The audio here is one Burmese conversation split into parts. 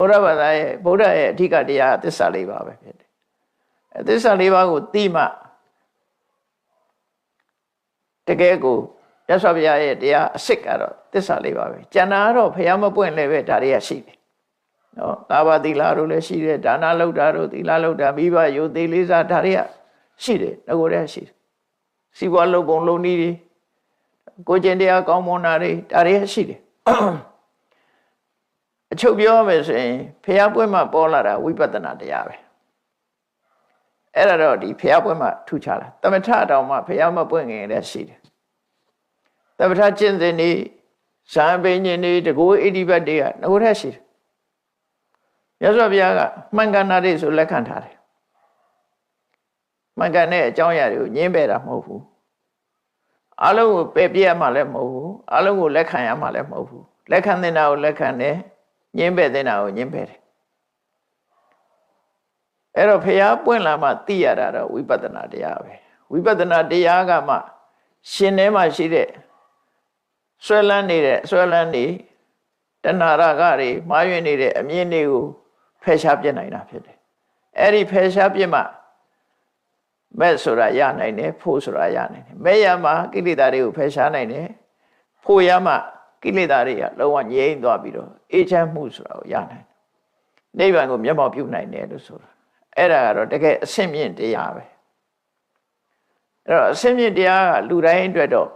ဘုရားဘာသာရဲ့ဗုဒ္ဓရဲ့အဓိကတရားသစ္စာလေးပါပဲဖြစ်တယ်သစ္စာလေးပါးကိုသိမှတကယ်ကိုမြတ်စွာဘုရားရဲ့တရားအစစ်ကတော့သစ္စာလေးပါပဲကျန်တာကတော့ဘုရားမပွင့်လည်းပဲဒါတွေကရှိတယ်နော်သာဝတိလာတို့လည်းရှိတယ်ဒါနလောက်တာတို့သီလလောက်တာမိဘယုသေးလေးစားဒါတွေကရှိတယ်ငကိုယ်တည်းရှိတယ်စီးပွားလုပ်ပုံလုပ်နည်းတွေကိုကျင့်တရားကောင်းမွန်တာတွေဒါတွေကရှိတယ်အချုပ်ပြောမယ်ဆိုရင်ဘုရားပွင့်မှပေါ်လာတာဝိပဿနာတရားပဲအဲ့ဒါတော့ဒီဘုရားပွင့်မှထူးခြားတာသမထတောင်မှဘုရားမပွင့်ခင်လည်းရှိတယ်သမထကျင့်စဉ်တွေဇာပိညင်တွေတကူဣတိပတ်တွေကငကိုယ်တည်းရှိတယ်မြတ်စွာဘုရားကမှန်ကန်တာတွေဆိုလက်ခံထားတယ်မှန်ကန်တဲ့အကြောင်းအရာတွေကိုညှင်းပယ်တာမဟုတ်ဘူးအလုံးကိုပယ်ပြရမှလည်းမဟုတ်ဘူးအလုံးကိုလက်ခံရမှလည်းမဟုတ်ဘူးလက်ခံတဲ့တာကိုလက်ခံတယ်ညှင်းပယ်တဲ့တာကိုညှင်းပယ်တယ်အဲ့တော့ဘုရားပွင့်လာမှသိရတာတော့ဝိပဿနာတရားပဲဝိပဿနာတရားကမှရှင်ထဲမှာရှိတဲ့ဆွဲလန်းနေတဲ့ဆွဲလန်းနေတဏှာရကတွေမှားယွင်းနေတဲ့အမြင်တွေကိုဖယ်ရှားပြစ်နိုင်တာဖြစ်တယ်အဲ့ဒီဖယ်ရှားပြစ်မှမဲ့ဆိုတာရနိုင်တယ်ဖို့ဆိုတာရနိုင်တယ်မဲ့ရမှာကိလေသာတွေကိုဖယ်ရှားနိုင်တယ်ဖို့ရမှာကိလေသာတွေကလုံးဝငြိမ်းသွားပြီးတော့အေးချမ်းမှုဆိုတာကိုရနိုင်တယ်နိဗ္ဗာန်ကိုမျက်မှောက်ပြုနိုင်တယ်လို့ဆိုတာအဲ့ဒါကတော့တကယ်အဆင့်မြင့်တရားပဲအဲ့တော့အဆင့်မြင့်တရားကလူတိုင်းအတွက်တော့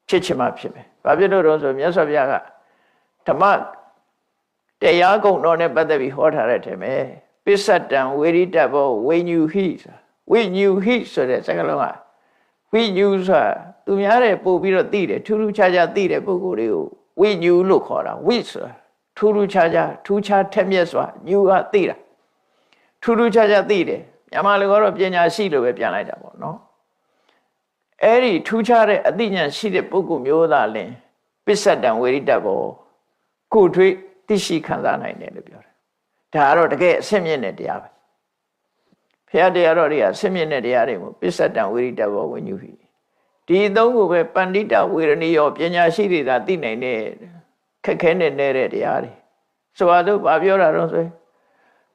ဖြစ်ချင်မှဖြစ်မယ်ဘာဖြစ်လို့တော့ဆိုမြတ်စွာဘုရားကဓမ္မတရားကုံတော်နဲ့ပတ်သက်ပြီးဟောထားတဲ့ထဲမှာပစ္စတံဝေရိတဘောဝိညူဟိဝိညူဟိဆိုတဲ့စကားလုံးကဝိညူဆိုတာသူများတဲ့ပို့ပြီးတော့သိတယ်ထူးထူးခြားခြားသိတဲ့ပုဂ္ဂိုလ်တွေကိုဝိညူလို့ခေါ်တာဝိဆိုတာထူးထူးခြားခြားထူးခြားထက်မြက်စွာညူကသိတာထူးထူးခြားခြားသိတယ်မြန်မာလူကတော့ပညာရှိလို့ပဲပြန်လိုက်တာပေါ့နော်အဲ့ဒီထူးခြားတဲ့အသိဉာဏ်ရှိတဲ့ပုဂ္ဂိုလ်မျိုးသားလင်ပစ္စတံဝေရိတဘောကိုယ်တွေ့သိရှိခံစားနိုင်တယ်လို့ပြောတယ်ဒါကတော့တကယ်အဆင့်မြင့်တဲ့တရားပဲဘုရားတရားတော်တွေကအဆင့်မြင့်တဲ့တရားတွေကိုပစ္စတံဝေရိတဘောဝိညုဟိဒီသုံးခုပဲပန္တိတဝေရဏီယောပညာရှိတွေသာသိနိုင်တဲ့ခက်ခဲနေတဲ့တရားတွေဆိုတော့ဘာပြောတာတော့ဆို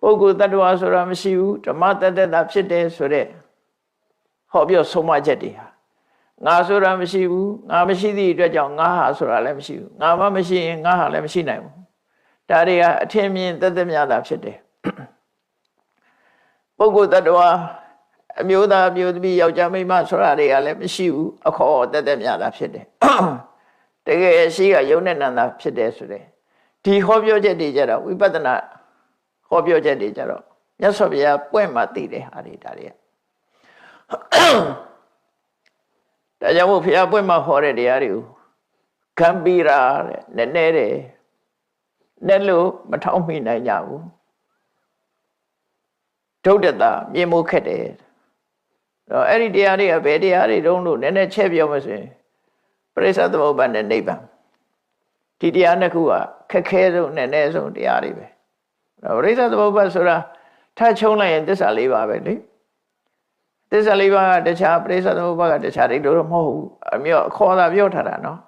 ပုဂ္ဂိုလ်တ attva ဆိုတာမရှိဘူးဓမ္မတတ္တတာဖြစ်တယ်ဆိုတဲ့ဟောပြောဆုံးမချက်တွေဟာငါဆိုတာမရှိဘူးငါမရှိသည့်အတွက်ကြောင့်ငါဟာဆိုတာလည်းမရှိဘူးငါမှမရှိရင်ငါဟာလည်းမရှိနိုင်ဘူးဒါတွေကအထင်မြင်သက်သက်များတာဖြစ်တယ်ပုဂ္ဂိုလ်တ attva အမျိုးသားအမျိုးသမီးယောက်ျားမိန်းမဆိုတာတွေကလည်းမရှိဘူးအခေါ်သက်သက်များတာဖြစ်တယ်တကယ်ရှိကယုံနဲ့နံတာဖြစ်တယ်ဆိုတဲ့ဒီဟောပြောချက်တွေကြတော့ဝိပဿနာဟောပြောချက်တွေကြတော့မြတ်စွာဘုရားပွင့်မှသိတယ်ဟာတွေဒါတွေကဒါကြောင့်မို့ဘုရားပွင့်မှဟောတဲ့တရားတွေကိုဂံပီရာတဲ့နည်းနည်းတယ်နဲ့လို့မထောက်မိနိုင်ကြဘူးဒုဒ္ဒတာမြေမိုးခက်တယ်တော့အဲ့ဒီတရားတွေကဘယ်တရားတွေတုံးလို့နည်းနည်းချက်ပြောမှဆိုရင်ပရိစ္ဆေသမုပ္ပါဒ်နဲ့နိဗ္ဗာန်ဒီတရားနှစ်ခုကခက်ခဲဆုံးနည်းနည်းဆုံးတရားတွေပဲပရိစ္ဆေသမုပ္ပါဒ်ဆိုတာထချုံလိုက်ရင်သစ္စာလေးပါပဲလေသစ္စာလေးပါးကတခြားပရိစ္ဆေသမုပ္ပါဒ်ကတခြားတွေလို့တော့မဟုတ်ဘူးအမျိုးအခေါ်တာပြောထားတာနော်